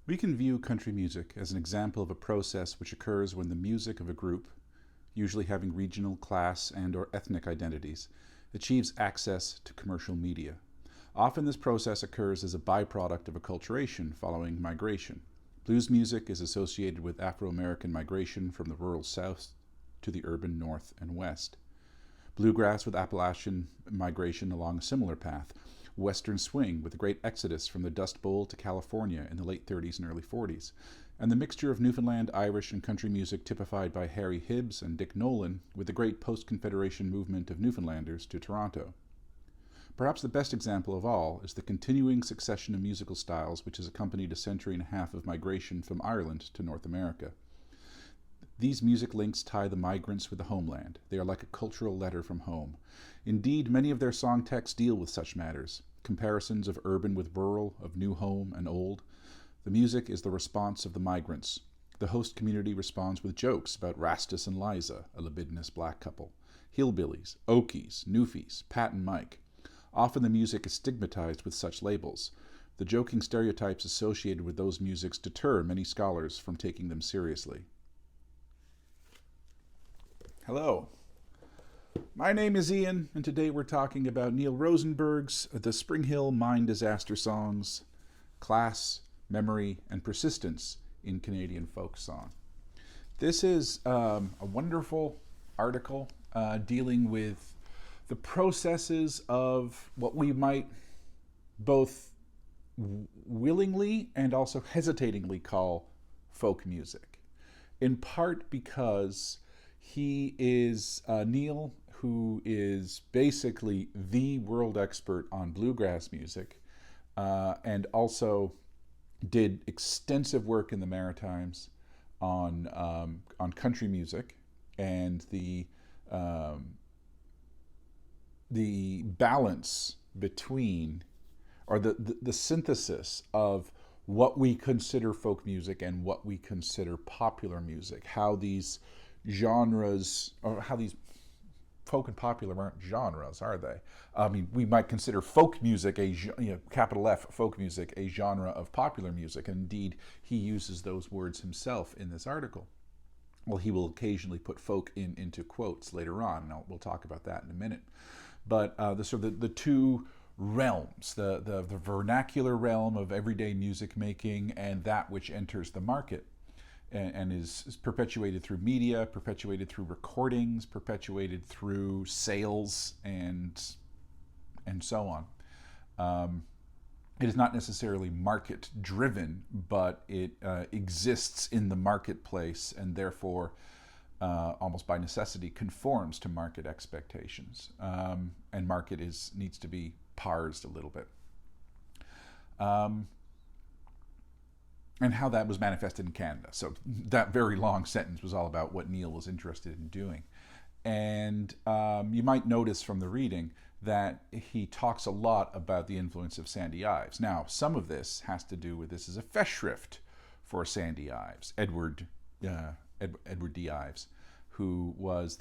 We can view country music as an example of a process which occurs when the music of a group, usually having regional, class, and/or ethnic identities, achieves access to commercial media. Often this process occurs as a byproduct of acculturation following migration. Blues music is associated with Afro-American migration from the rural South to the urban North and West. Bluegrass with Appalachian migration along a similar path. Western swing with the great exodus from the Dust Bowl to California in the late 30s and early 40s. And the mixture of Newfoundland, Irish, and country music typified by Harry Hibbs and Dick Nolan with the great post-Confederation movement of Newfoundlanders to Toronto. Perhaps the best example of all is the continuing succession of musical styles which has accompanied a century and a half of migration from Ireland to North America. These music links tie the migrants with the homeland. They are like a cultural letter from home. Indeed, many of their song texts deal with such matters, comparisons of urban with rural, of new home and old. The music is the response of the migrants. The host community responds with jokes about Rastus and Liza, a libidinous black couple, hillbillies, Okies, Newfies, Pat and Mike. Often the music is stigmatized with such labels. The joking stereotypes associated with those musics deter many scholars from taking them seriously. Hello, my name is Ian, and today we're talking about Neil Rosenberg's The Springhill Mine Disaster Songs, Class, Memory, and Persistence in Canadian Folk Song. This is a wonderful article dealing with the processes of what we might both willingly and also hesitatingly call folk music, in part because he is Neil, who is basically the world expert on bluegrass music, and also did extensive work in the Maritimes on country music and the balance between, or the synthesis of what we consider folk music and what we consider popular music, how these genres, or how these folk and popular aren't genres, are they? I mean, we might consider folk music, capital F, folk music, a genre of popular music. And indeed, he uses those words himself in this article. Well, he will occasionally put folk into quotes later on, and we'll talk about that in a minute. But the two realms, the vernacular realm of everyday music making and that which enters the market, and is perpetuated through media, perpetuated through recordings, perpetuated through sales, and so on. It is not necessarily market driven, but it exists in the marketplace, and therefore almost by necessity conforms to market expectations. And market needs to be parsed a little bit. And how that was manifested in Canada. So that very long sentence was all about what Neil was interested in doing. And you might notice from the reading that he talks a lot about the influence of Sandy Ives. Now, some of this has to do with this as a festschrift for Sandy Ives, Edward D. Ives, who was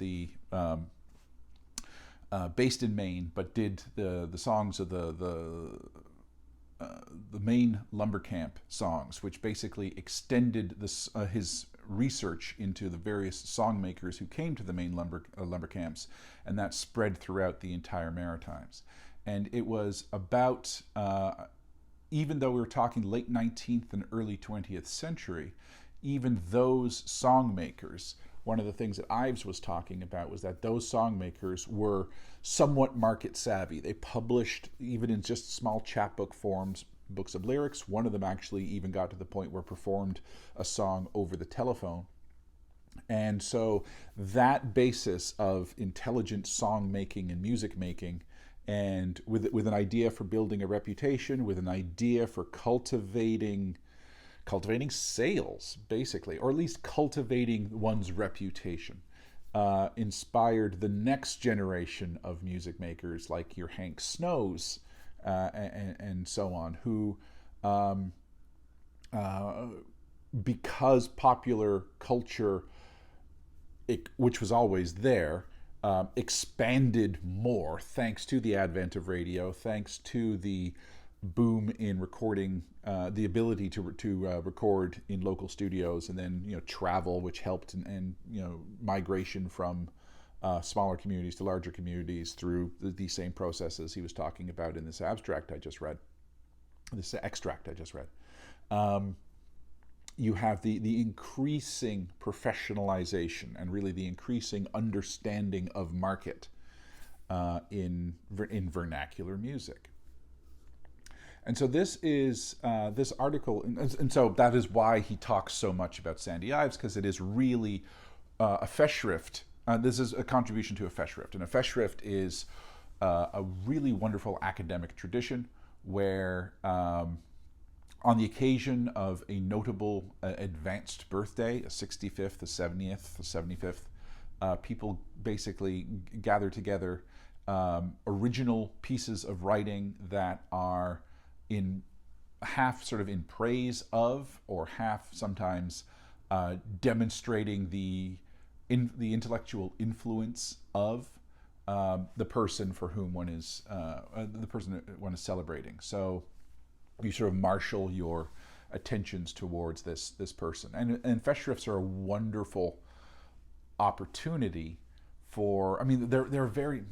based in Maine, but did the songs of the Maine lumber camp songs, which basically extended his research into the various song makers who came to the Maine lumber camps, and that spread throughout the entire Maritimes. And it was about, even though we were talking late 19th and early 20th century, even those song makers, one of the things that Ives was talking about was that those song makers were somewhat market savvy. They published, even in just small chapbook forms, books of lyrics. One of them actually even got to the point where performed a song over the telephone. And so that basis of intelligent song making and music making, and with an idea for building a reputation, with an idea for cultivating sales, basically, or at least cultivating one's reputation, inspired the next generation of music makers like your Hank Snows and so on, who, because popular culture, which was always there, expanded more thanks to the advent of radio, thanks to the boom in recording, the ability to record in local studios, and then travel, which helped, and migration from smaller communities to larger communities through these same processes he was talking about in this extract I just read. You have the increasing professionalization and really the increasing understanding of market in vernacular music. And so this is this article, and so that is why he talks so much about Sandy Ives, because it is really a festschrift. This is a contribution to a festschrift, and a festschrift is a really wonderful academic tradition where on the occasion of a notable advanced birthday, a 65th, a 70th, a 75th, people basically gather together original pieces of writing that are in half sort of in praise of, or half sometimes demonstrating the intellectual influence of the person for whom one is celebrating. So you sort of marshal your attentions towards this person, and festschrifts are a wonderful opportunity for. I mean, they're very.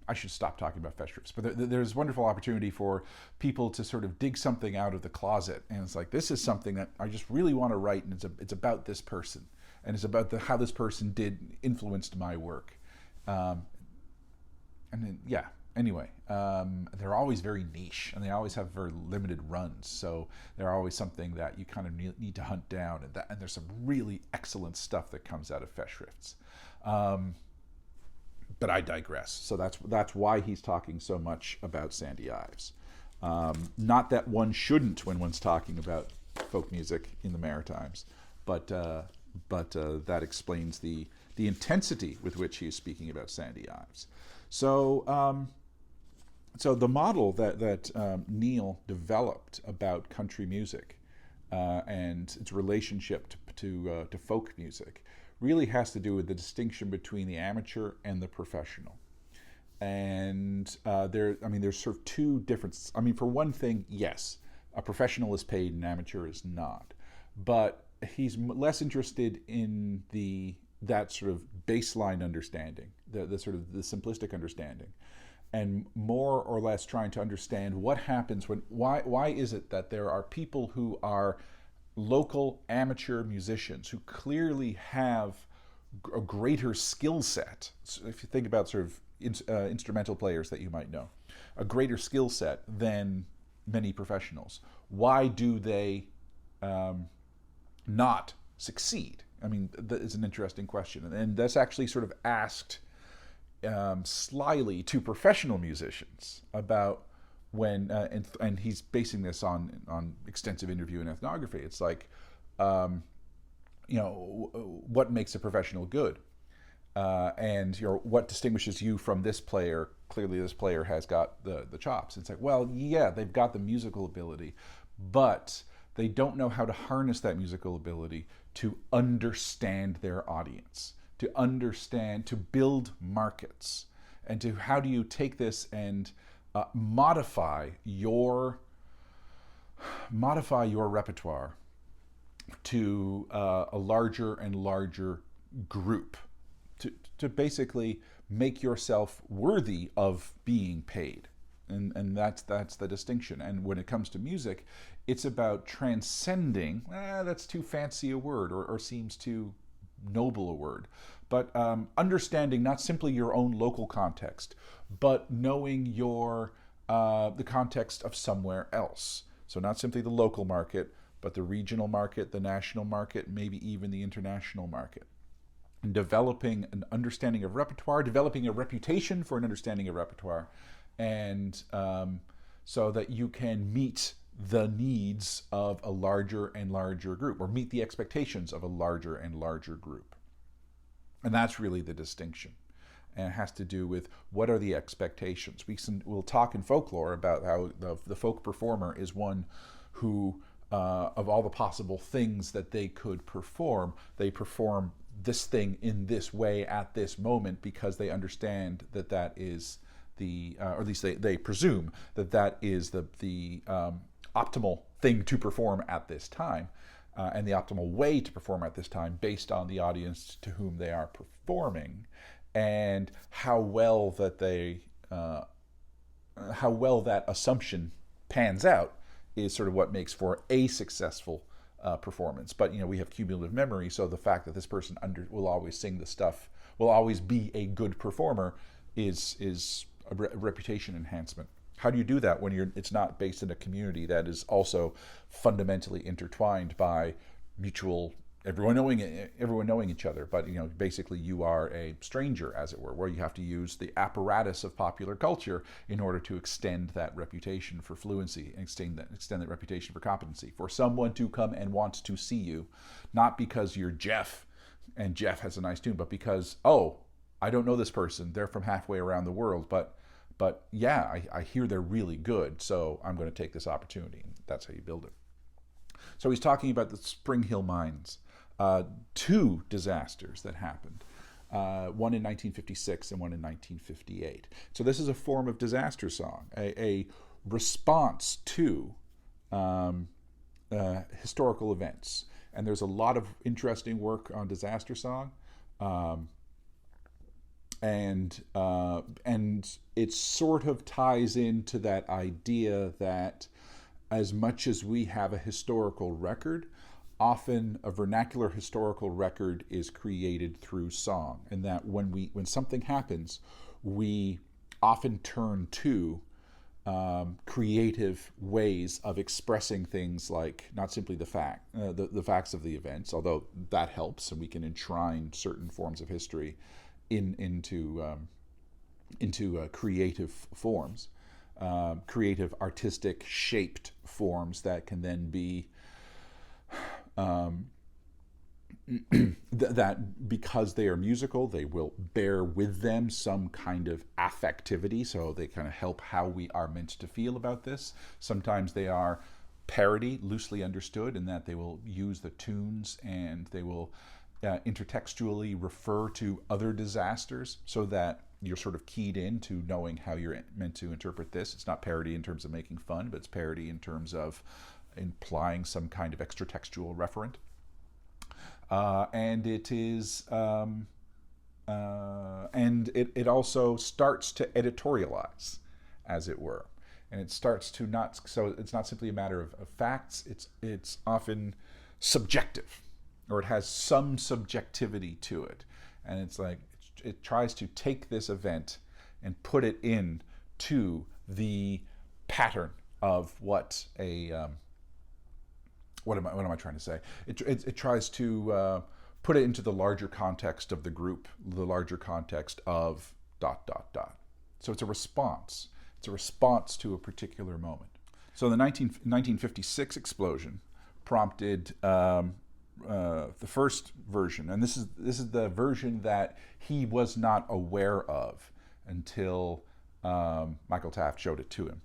I should stop talking about festschrifts, but there's wonderful opportunity for people to sort of dig something out of the closet, and it's like, this is something that I just really want to write, and it's about this person, and it's about how this person influenced my work, and then, yeah. Anyway, they're always very niche, and they always have very limited runs, so they're always something that you kind of need to hunt down, and there's some really excellent stuff that comes out of festschrifts. But I digress. So that's why he's talking so much about Sandy Ives. Not that one shouldn't when one's talking about folk music in the Maritimes, but that explains the intensity with which he's speaking about Sandy Ives. So the model that Neil developed about country music and its relationship to folk music really has to do with the distinction between the amateur and the professional. And there's sort of two different. I mean, for one thing, yes, a professional is paid, an amateur is not. But he's less interested in that sort of baseline understanding, the sort of the simplistic understanding, and more or less trying to understand what happens why is it that there are people who are local amateur musicians who clearly have a greater skill set. So if you think about sort of instrumental players that you might know, a greater skill set than many professionals. Why do they not succeed? I mean, that is an interesting question, and that's actually sort of asked slyly to professional musicians about when, and he's basing this on extensive interview and ethnography. It's like, what makes a professional good, and what distinguishes you from this player? Clearly, this player has got the chops. It's like, well, yeah, they've got the musical ability, but they don't know how to harness that musical ability to understand their audience, to build markets, and to how do you take this and modify your repertoire to a larger and larger group, to basically make yourself worthy of being paid. And that's the distinction. And when it comes to music, it's about transcending, that's too fancy a word, or seems too noble a word, but understanding not simply your own local context, but knowing the context of somewhere else. So not simply the local market, but the regional market, the national market, maybe even the international market. And developing an understanding of repertoire, developing a reputation for an understanding of repertoire, and so that you can meet the needs of a larger and larger group, or meet the expectations of a larger and larger group. And that's really the distinction. And it has to do with what are the expectations. We'll talk in folklore about how the folk performer is one who, of all the possible things that they could perform, they perform this thing in this way at this moment because they understand that is or at least they presume that is the optimal thing to perform at this time, and the optimal way to perform at this time based on the audience to whom they are performing, and how well that assumption pans out is sort of what makes for a successful performance. But we have cumulative memory, so the fact that this person will always sing the stuff, will always be a good performer, is a reputation enhancement. How do you do that when it's not based in a community that is also fundamentally intertwined by mutual, everyone knowing each other, but basically you are a stranger, as it were, where you have to use the apparatus of popular culture in order to extend that reputation for fluency and extend that reputation for competency, for someone to come and want to see you, not because you're Jeff and Jeff has a nice tune, but because, oh, I don't know this person, they're from halfway around the world, but yeah, I hear they're really good, so I'm going to take this opportunity. And that's how you build it. So he's talking about the Springhill mines, two disasters that happened, one in 1956 and one in 1958. So this is a form of disaster song, a response to historical events. And there's a lot of interesting work on disaster song. And it sort of ties into that idea that as much as we have a historical record, often a vernacular historical record is created through song, and that when something happens, we often turn to creative ways of expressing things, like not simply the facts of the events, although that helps, and we can enshrine certain forms of history into creative forms, creative, artistic, shaped forms that can then be that because they are musical, they will bear with them some kind of affectivity, so they kind of help how we are meant to feel about this. Sometimes they are parody, loosely understood, in that they will use the tunes and they will intertextually refer to other disasters, so that you're sort of keyed in to knowing how you're meant to interpret this. It's not parody in terms of making fun, but it's parody in terms of implying some kind of extratextual referent. And it is, and it also starts to editorialize, as it were, and it starts to not. So it's not simply a matter of facts. It's often subjective, or it has some subjectivity to it, and it's like it tries to take this event and put it in to the pattern of what a what am I trying to say? It tries to put it into the larger context of the group, the larger context of ... So it's a response. It's a response to a particular moment. So the 1956 explosion prompted the first version, and this is the version that he was not aware of until Michael Taft showed it to him.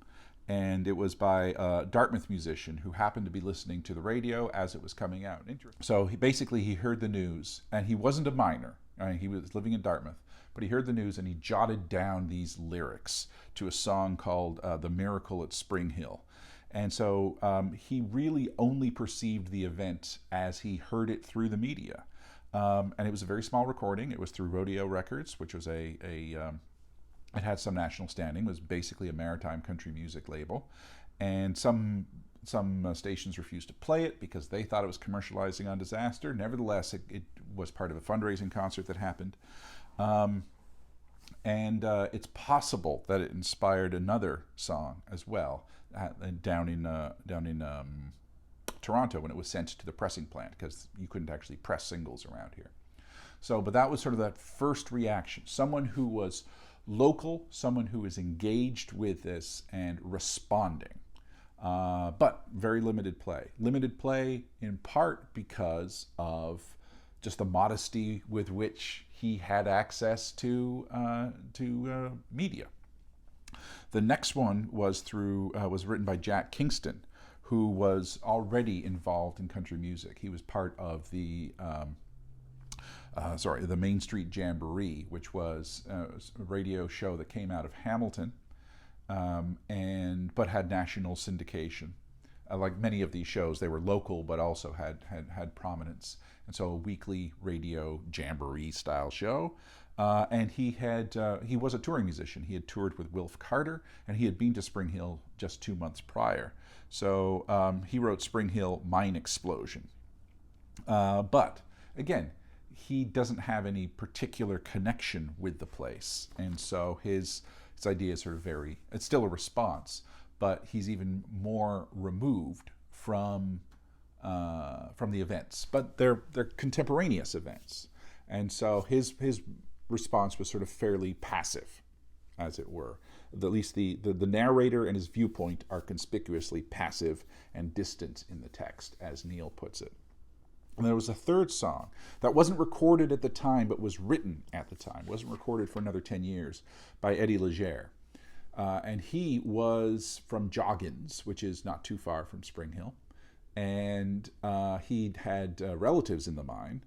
And it was by a Dartmouth musician who happened to be listening to the radio as it was coming out. So he heard the news, and he wasn't a miner. He was living in Dartmouth, but he heard the news and he jotted down these lyrics to a song called "The Miracle at Springhill." And so he really only perceived the event as he heard it through the media. And it was a very small recording. It was through Rodeo Records, which was it had some national standing, was basically a maritime country music label. And some stations refused to play it because they thought it was commercializing on disaster. Nevertheless, it was part of a fundraising concert that happened. And it's possible that it inspired another song as well, down in Toronto, when it was sent to the pressing plant, because you couldn't actually press singles around here. So, but that was sort of that first reaction. Someone who was local, someone who is engaged with this and responding, but very limited play. Limited play in part because of just the modesty with which he had access to media. The next one was written by Jack Kingston, who was already involved in country music. He was part of the the Main Street Jamboree, which was a radio show that came out of Hamilton, but had national syndication. Like many of these shows, they were local but also had prominence. And so a weekly radio jamboree style show. And he was a touring musician. He had toured with Wilf Carter, and he had been to Springhill just 2 months prior. So he wrote Springhill Mine Explosion. But again, he doesn't have any particular connection with the place. And so his ideas are it's still a response, but he's even more removed from the events. But they're contemporaneous events. And so his response was sort of fairly passive, as it were. At least the narrator and his viewpoint are conspicuously passive and distant in the text, as Neil puts it. And there was a third song that wasn't recorded at the time, but was written at the time. It wasn't recorded for another 10 years, by Eddie Legere. And he was from Joggins, which is not too far from Springhill. And he'd had relatives in the mine.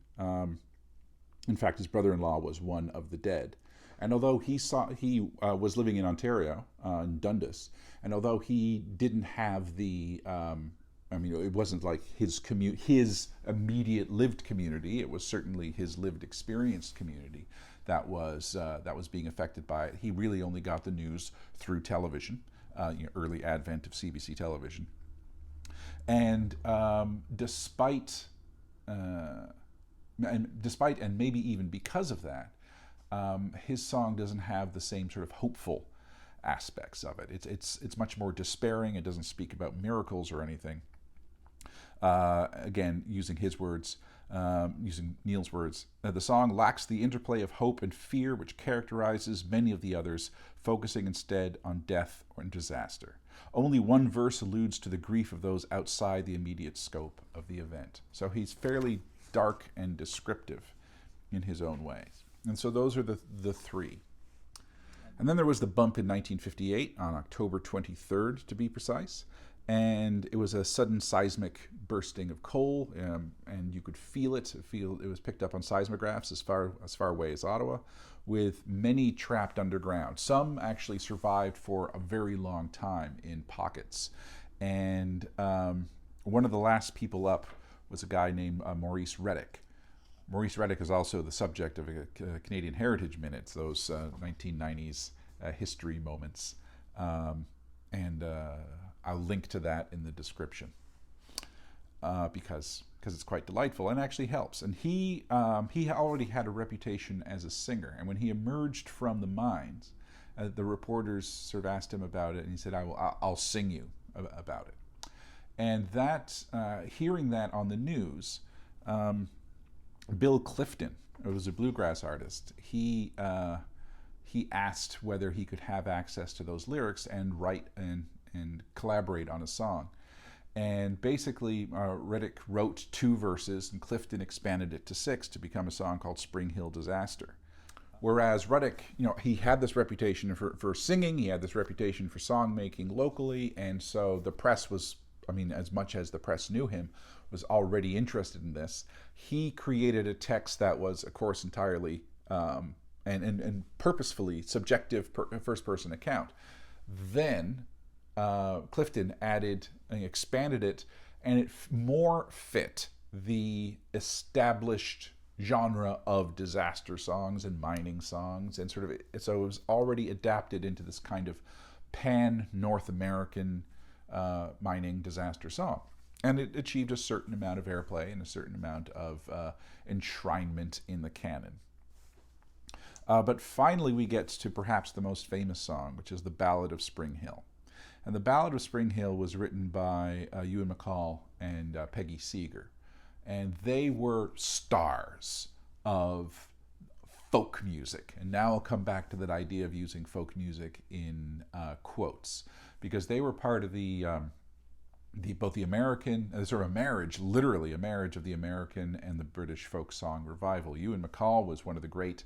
In fact, his brother-in-law was one of the dead. And although he was living in Ontario, in Dundas, and although he didn't have the it wasn't like his immediate lived community. It was certainly his lived experienced community that was being affected by it. He really only got the news through television, early advent of CBC television. And despite and maybe even because of that, his song doesn't have the same sort of hopeful aspects of it. It's much more despairing. It doesn't speak about miracles or anything. Again, using his words, using Neil's words, the song lacks the interplay of hope and fear which characterizes many of the others, focusing instead on death or disaster. Only one verse alludes to the grief of those outside the immediate scope of the event. So he's fairly dark and descriptive in his own way. And so those are the three. And then there was the bump in 1958, on October 23rd to be precise. And it was a sudden seismic bursting of coal, and you could feel it. It was picked up on seismographs as far away as Ottawa, with many trapped underground. Some actually survived for a very long time in pockets. And one of the last people up was a guy named Maurice Reddick. Maurice Reddick is also the subject of a Canadian Heritage Minutes, those 1990s history moments. I'll link to that in the description because it's quite delightful and actually helps. And he already had a reputation as a singer. And when he emerged from the mines, the reporters sort of asked him about it, and he said, I'll sing you about it. And that, hearing that on the news, Bill Clifton, who was a bluegrass artist, he asked whether he could have access to those lyrics and write and collaborate on a song. And basically, Reddick wrote 2 verses, and Clifton expanded it to 6 to become a song called Springhill Disaster. Whereas Reddick, he had this reputation for singing, he had this reputation for song making locally, and so the press was, as much as the press knew him, was already interested in this. He created a text that was, of course, entirely and purposefully subjective first-person account. Then Clifton added and expanded it, and it more fit the established genre of disaster songs and mining songs, and so it was already adapted into this kind of pan-North American mining disaster song. And it achieved a certain amount of airplay and a certain amount of enshrinement in the canon. But finally we get to perhaps the most famous song, which is the Ballad of Springhill. And the Ballad of Springhill was written by Ewan MacColl and Peggy Seeger. And they were stars of folk music. And now I'll come back to that idea of using folk music in quotes, because they were part of both the American, sort of a marriage, literally a marriage of the American and the British folk song revival. Ewan MacColl was one of the great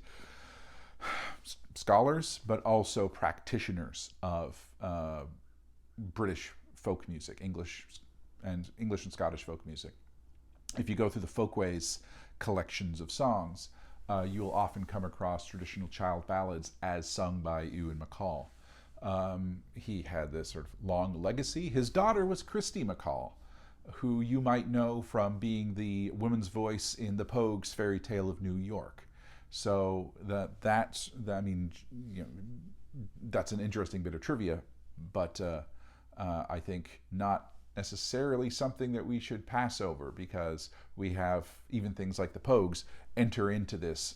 scholars, but also practitioners of British folk music, English and Scottish folk music. If you go through the Folkways collections of songs, you'll often come across traditional child ballads as sung by Ewan MacColl. He had this sort of long legacy. His daughter was Christy MacColl, who you might know from being the woman's voice in the Pogues' Fairy Tale of New York. So that's an interesting bit of trivia, but I think not necessarily something that we should pass over, because we have even things like the Pogues enter into this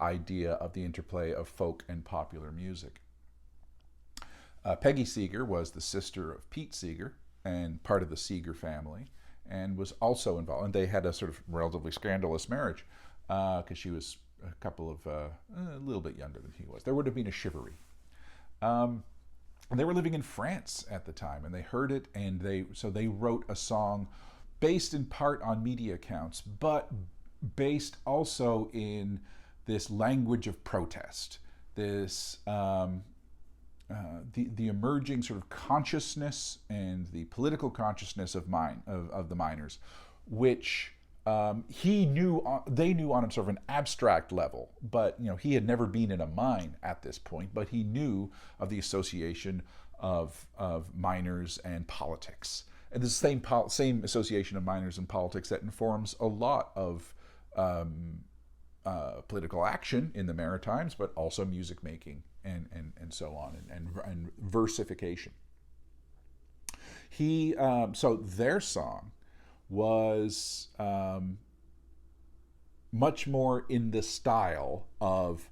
idea of the interplay of folk and popular music. Peggy Seeger was the sister of Pete Seeger and part of the Seeger family, and was also involved. And they had a sort of relatively scandalous marriage because she was a little bit younger than he was. There would have been a chivalry. And they were living in France at the time, and they heard it, and they wrote a song based in part on media accounts, but based also in this language of protest, this the emerging sort of consciousness and the political consciousness of the miners, which they knew on a sort of an abstract level, but he had never been in a mine at this point, but he knew of the association of miners and politics, and the same association of miners and politics that informs a lot of political action in the Maritimes, but also music making and so on, and versification. So their song was much more in the style of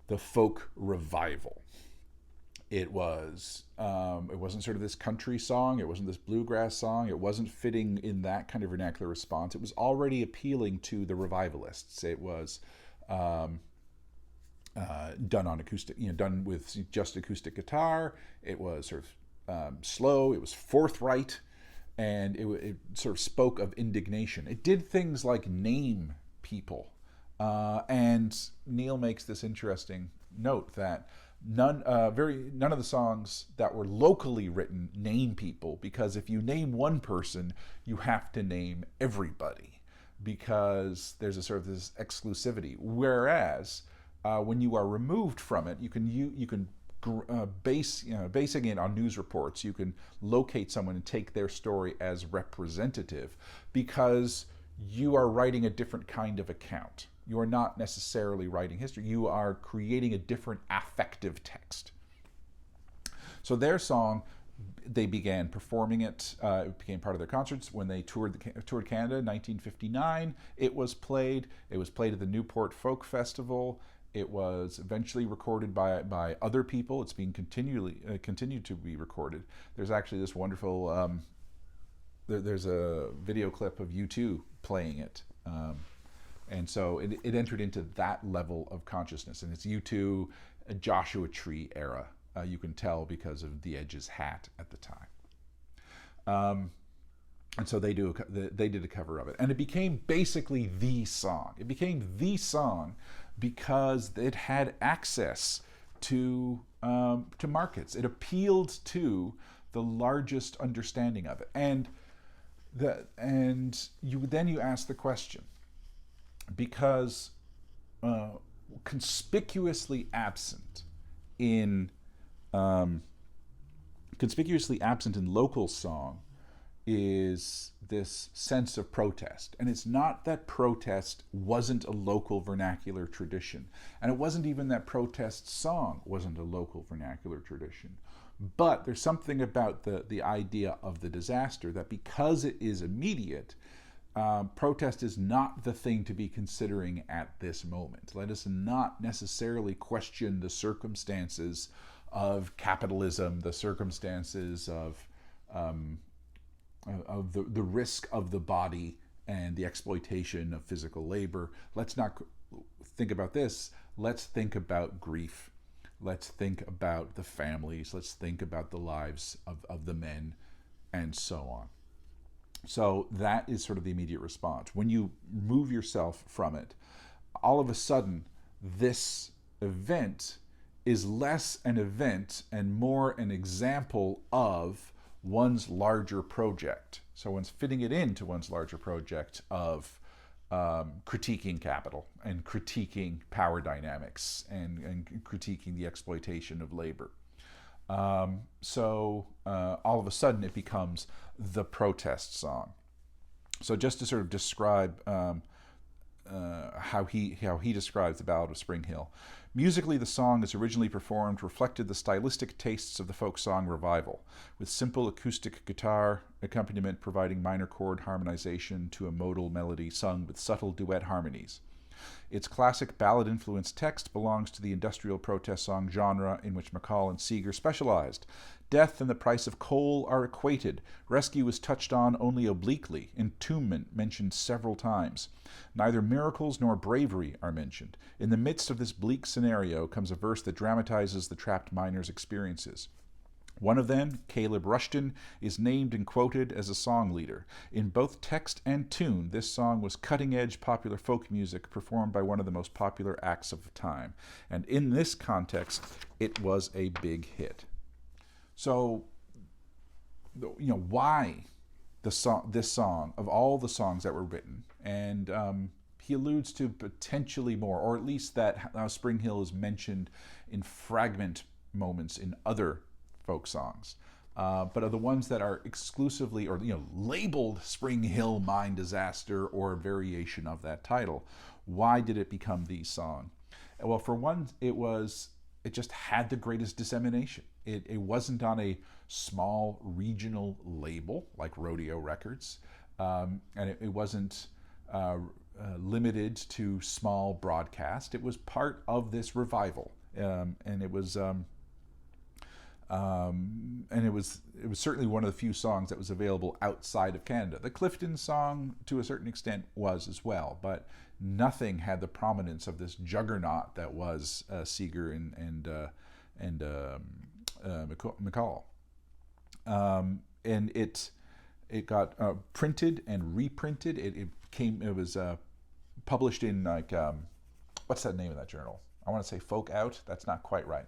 the folk revival. It wasn't sort of this country song. It wasn't this bluegrass song. It wasn't fitting in that kind of vernacular response. It was already appealing to the revivalists. It was done on acoustic, done with just acoustic guitar. It was sort of slow. It was forthright, and it sort of spoke of indignation. It did things like name people, and Neil makes this interesting note that none of the songs that were locally written name people, because if you name one person, you have to name everybody, because there's a sort of this exclusivity. Whereas when you are removed from it, you can basing it on news reports, you can locate someone and take their story as representative, because you are writing a different kind of account. You are not necessarily writing history. You are creating a different affective text. So their song, they began performing it. It became part of their concerts when they toured Canada in 1959. It was played. It was played at the Newport Folk Festival. It was eventually recorded by other people. It's being continued to be recorded. There's actually this wonderful. There's a video clip of U2 playing it. And so it entered into that level of consciousness, and it's U2, a Joshua Tree era. You can tell because of the Edge's hat at the time. And so they did a cover of it, and it became basically the song. It became the song because it had access to markets. It appealed to the largest understanding of it, and you ask the question. Because conspicuously absent in local song is this sense of protest. And it's not that protest wasn't a local vernacular tradition, and it wasn't even that protest song wasn't a local vernacular tradition. But there's something about the idea of the disaster that, because it is immediate, protest is not the thing to be considering at this moment. Let us not necessarily question the circumstances of capitalism, the circumstances of the risk of the body and the exploitation of physical labor. Let's not think about this. Let's think about grief. Let's think about the families. Let's think about the lives of the men, and so on. So that is sort of the immediate response. When you move yourself from it, all of a sudden, this event is less an event and more an example of one's larger project. So one's fitting it into one's larger project of critiquing capital and critiquing power dynamics and critiquing the exploitation of labor. So all of a sudden it becomes the protest song. So just to sort of describe how he describes the Ballad of Springhill. Musically, the song as originally performed reflected the stylistic tastes of the folk song revival, with simple acoustic guitar accompaniment providing minor chord harmonization to a modal melody sung with subtle duet harmonies. Its classic ballad-influenced text belongs to the industrial protest song genre in which MacColl and Seeger specialized. Death and the price of coal are equated. Rescue is touched on only obliquely. Entombment mentioned several times. Neither miracles nor bravery are mentioned. In the midst of this bleak scenario comes a verse that dramatizes the trapped miner's experiences. One of them, Caleb Rushton, is named and quoted as a song leader. In both text and tune, this song was cutting-edge popular folk music performed by one of the most popular acts of the time. And in this context, it was a big hit. So, why this song, of all the songs that were written? And he alludes to potentially more, or at least that Springhill is mentioned in fragment moments in other folk songs, but are the ones that are exclusively or labeled Springhill Mine Disaster or a variation of that title. Why did it become the song? Well, for one, it just had the greatest dissemination. It wasn't on a small regional label like Rodeo Records, and it wasn't limited to small broadcast. It was part of this revival, and it was certainly one of the few songs that was available outside of Canada. The Clifton song, to a certain extent, was as well, but nothing had the prominence of this juggernaut that was Seeger and MacColl. And it got printed and reprinted. It was published in what's that name of that journal? I want to say Folk Out. That's not quite right.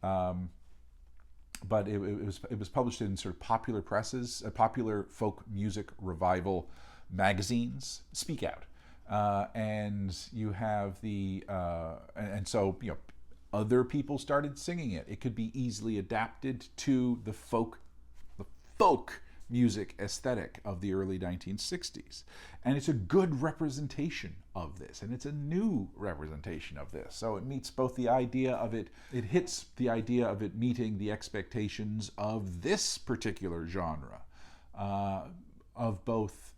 But it was published in sort of popular presses, popular folk music revival magazines. Speak Out, and you have and so other people started singing it. It could be easily adapted to the folk music aesthetic of the early 1960s, and it's a good representation of this, and it's a new representation of this. So it meets both the idea of it hits the idea of it meeting the expectations of this particular genre, of both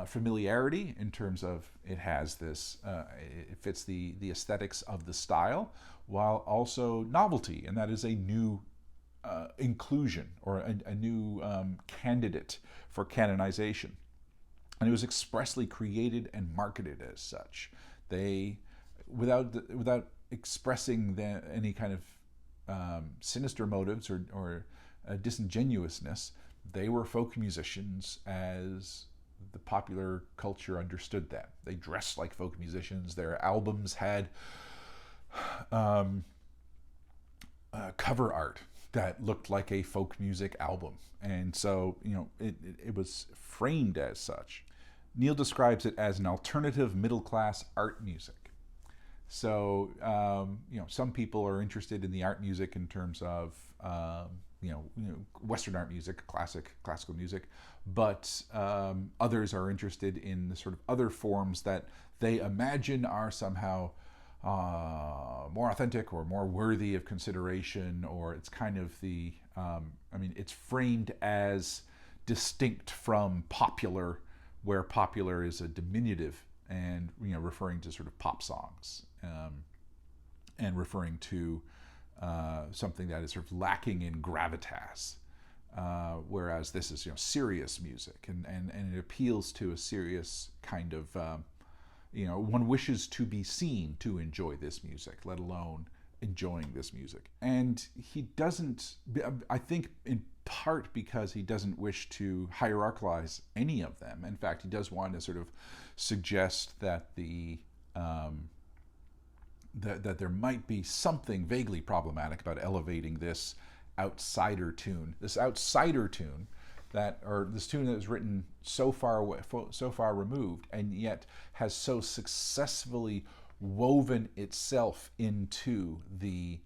familiarity in terms of it has this, it fits the aesthetics of the style, while also novelty, and that is a new inclusion or a new candidate for canonization. And it was expressly created and marketed as such. They, without expressing any kind of sinister motives or disingenuousness, they were folk musicians as the popular culture understood them. They dressed like folk musicians. Their albums had cover art that looked like a folk music album. And so, it was framed as such. Neil describes it as an alternative middle-class art music. So, some people are interested in the art music in terms of, Western art music, classical music, but others are interested in the sort of other forms that they imagine are somehow more authentic or more worthy of consideration, or it's kind of it's framed as distinct from popular, where popular is a diminutive and, referring to sort of pop songs, and referring to something that is sort of lacking in gravitas, whereas this is, serious music, and it appeals to a serious kind of, one wishes to be seen to enjoy this music, let alone enjoying this music. And he doesn't, I think in part because he doesn't wish to hierarchize any of them. In fact, he does want to sort of suggest that that there might be something vaguely problematic about elevating this outsider tune. This outsider tune or this tune that was written so far away, so far removed, and yet has so successfully woven itself into the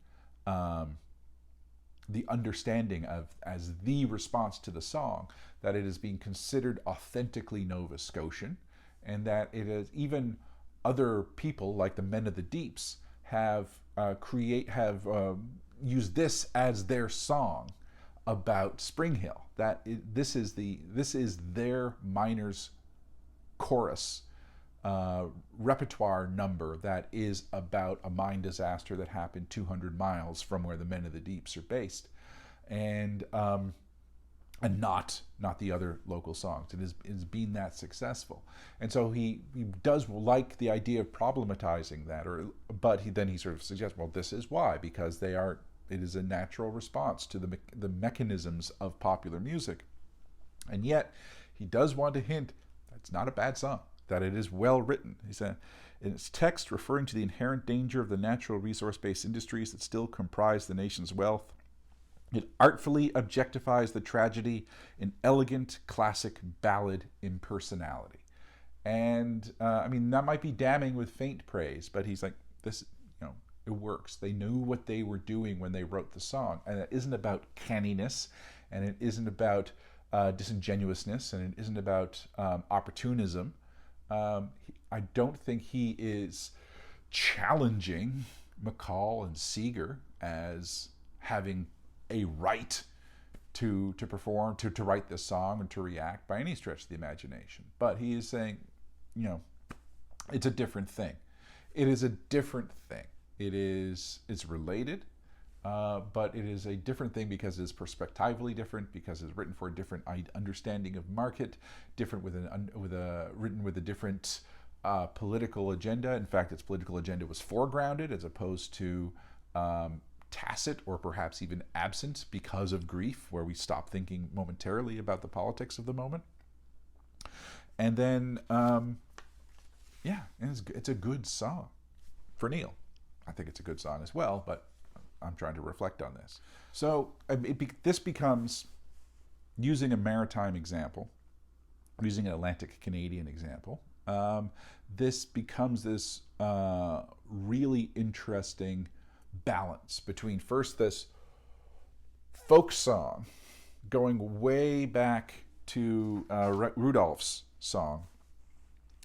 understanding of as the response to the song, that it is being considered authentically Nova Scotian, and that it is even other people like the Men of the Deeps have used this as their song about Springhill. This is their miners' chorus repertoire number that is about a mine disaster that happened 200 miles from where the Men of the Deeps are based, and not the other local songs. It has been that successful, and so he does like the idea of problematizing that, but he sort of suggests, well, this is why, because it is a natural response to the mechanisms of popular music, and yet he does want to hint that it's not a bad song, that it is well written. He said, in its text referring to the inherent danger of the natural resource-based industries that still comprise the nation's wealth, it artfully objectifies the tragedy in elegant, classic ballad impersonality. And that might be damning with faint praise, but he's like, this, it works. They knew what they were doing when they wrote the song, and it isn't about canniness, and it isn't about disingenuousness, and it isn't about opportunism. I don't think he is challenging McCall and Seeger as having a right to perform, to write this song and to react by any stretch of the imagination. But he is saying, it's a different thing. It is a different thing. It's related, but it is a different thing because it's perspectively different, because it's written for a different understanding of market, different written with a different political agenda. In fact, its political agenda was foregrounded as opposed to tacit or perhaps even absent because of grief, where we stop thinking momentarily about the politics of the moment. And then, it's a good song for Neil. I think it's a good song as well, but I'm trying to reflect on this. So this becomes, using a maritime example, using an Atlantic Canadian example, this becomes this really interesting balance between first this folk song going way back to Rudolph's song,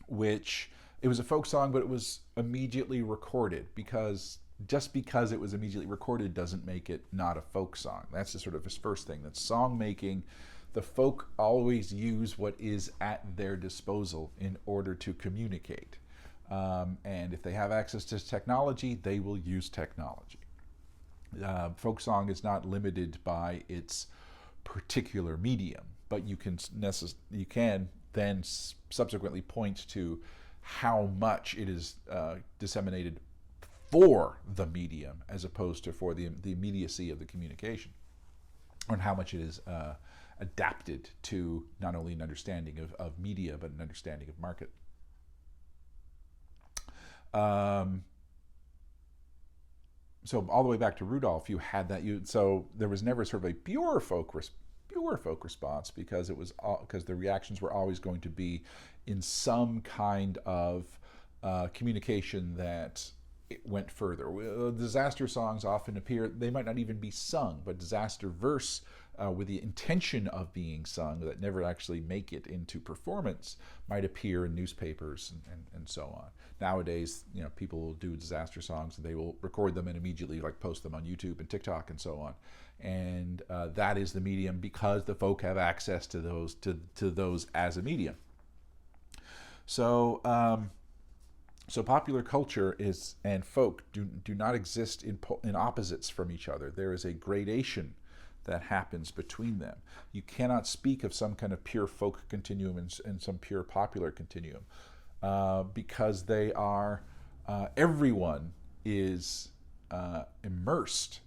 which it was a folk song, but it was immediately recorded, because just because it was immediately recorded doesn't make it not a folk song. That's just sort of his first thing. That song making, the folk always use what is at their disposal in order to communicate. And if they have access to technology, they will use technology. Folk song is not limited by its particular medium, but you can then subsequently point to how much it is disseminated for the medium as opposed to for the immediacy of the communication, and how much it is adapted to not only an understanding of media, but an understanding of market. So all the way back to Rudolph, you had that. So there was never sort of a pure folk response, because the reactions were always going to be in some kind of communication that it went further. Disaster songs often appear, they might not even be sung, but disaster verse with the intention of being sung that never actually make it into performance might appear in newspapers and so on. Nowadays, people will do disaster songs and they will record them and immediately post them on YouTube and TikTok and so on. And that is the medium, because the folk have access to those as a medium. So popular culture and folk do not exist in opposites from each other. There is a gradation that happens between them. You cannot speak of some kind of pure folk continuum and some pure popular continuum, because they are, everyone is immersed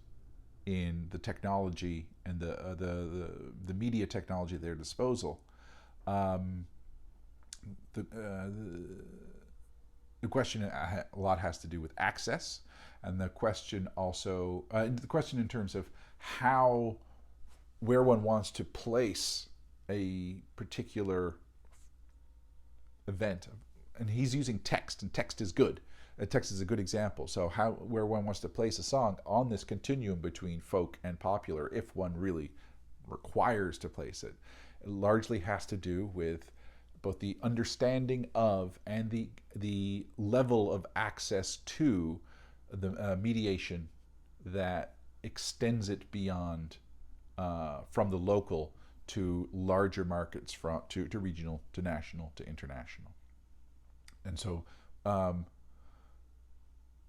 in the technology and the media technology at their disposal. The question a lot has to do with access, and the question in terms of where one wants to place a particular event, and he's using text, and text is good. Text is a good example. So where one wants to place a song on this continuum between folk and popular, if one really requires to place it, it largely has to do with both the understanding of and the level of access to the mediation that extends it beyond from the local to larger markets, to regional, to national, to international. And so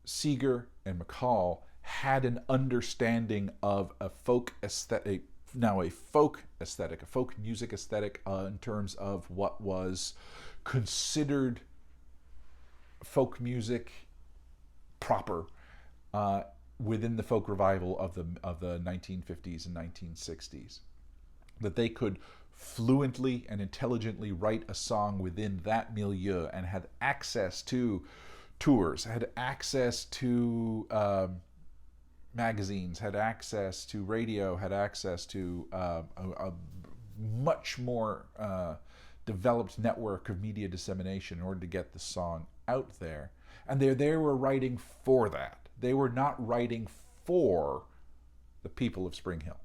Seeger and McCall had an understanding of a folk aesthetic, now a folk aesthetic, a folk music aesthetic, in terms of what was considered folk music proper within the folk revival of the 1950s and 1960s. That they could fluently and intelligently write a song within that milieu and had access to tours, had access to magazines, had access to radio, had access to a much more developed network of media dissemination in order to get the song out there. And they were writing for that. They were not writing for the people of Springhill.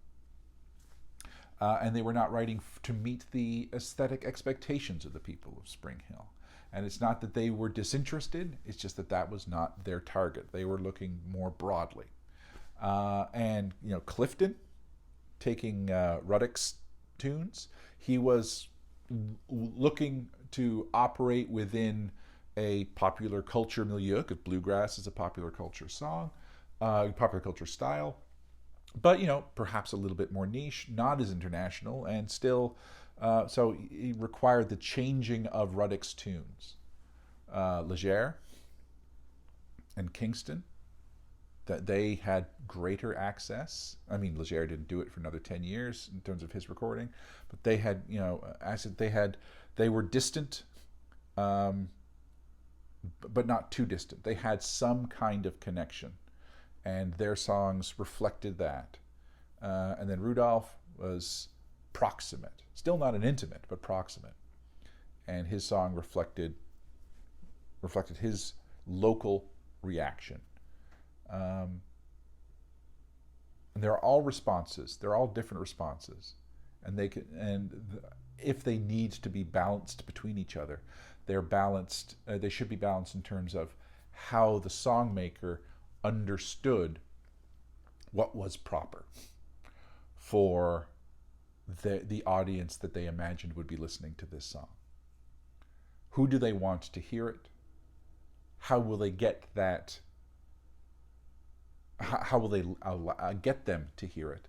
And they were not writing to meet the aesthetic expectations of the people of Springhill. And it's not that they were disinterested, it's just that that was not their target. They were looking more broadly. And, you know, Clifton, taking Ruddock's tunes, he was looking to operate within a popular culture milieu, because bluegrass is a popular culture song, popular culture style, but, you know, perhaps a little bit more niche, not as international, and still, so he required the changing of Ruddock's tunes. Leger and Kingston, that they had greater access. I mean, Leger didn't do it for another 10 years in terms of his recording, but they had, you know, they were distant, but not too distant. They had some kind of connection, and their songs reflected that. And then Rudolph was proximate, still not an intimate, but proximate, and his song reflected his local reaction. And they're all responses. They're all different responses, and if they need to be balanced between each other, they're balanced. They should be balanced in terms of how the songmaker understood what was proper for the audience that they imagined would be listening to this song. Who do they want to hear it? How will they get that? How will they get them to hear it?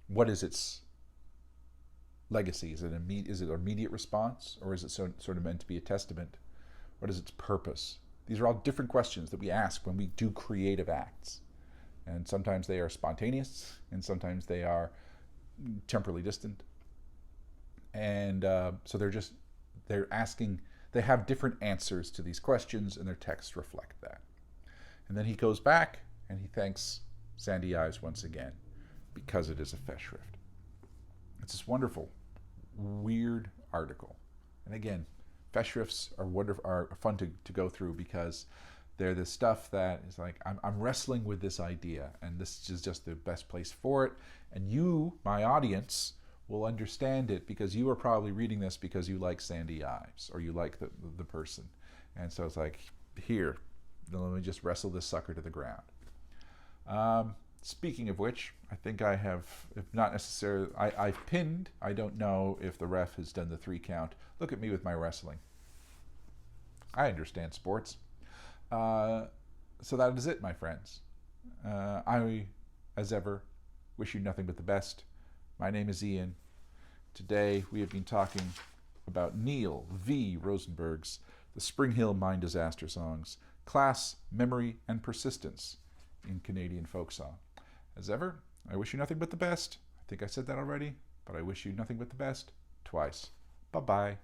What is its legacy? Is it an immediate response, or is it sort of meant to be a testament? What is its purpose? These are all different questions that we ask when we do creative acts. And sometimes they are spontaneous, and sometimes they are temporally distant. And so they're asking, they have different answers to these questions, and their texts reflect that. And then he goes back and he thanks Sandy Ives once again, because it is a festschrift. It's this wonderful, weird article. And again, festschrifts are fun to go through, because they're the stuff that is like, I'm wrestling with this idea, and this is just the best place for it. And you, my audience, will understand it because you are probably reading this because you like Sandy Ives, or you like the person. And so it's like, here, let me just wrestle this sucker to the ground. Speaking of which, I think I have, if not necessarily, I've pinned. I don't know if the ref has done the 3 count. Look at me with my wrestling. I understand sports. So that is it, my friends. I, as ever, wish you nothing but the best. My name is Ian. Today we have been talking about Neil V. Rosenberg's The Springhill Mine Disaster Songs, Class, Memory, and Persistence in Canadian Folksong. As ever, I wish you nothing but the best. I think I said that already, but I wish you nothing but the best twice. Bye-bye.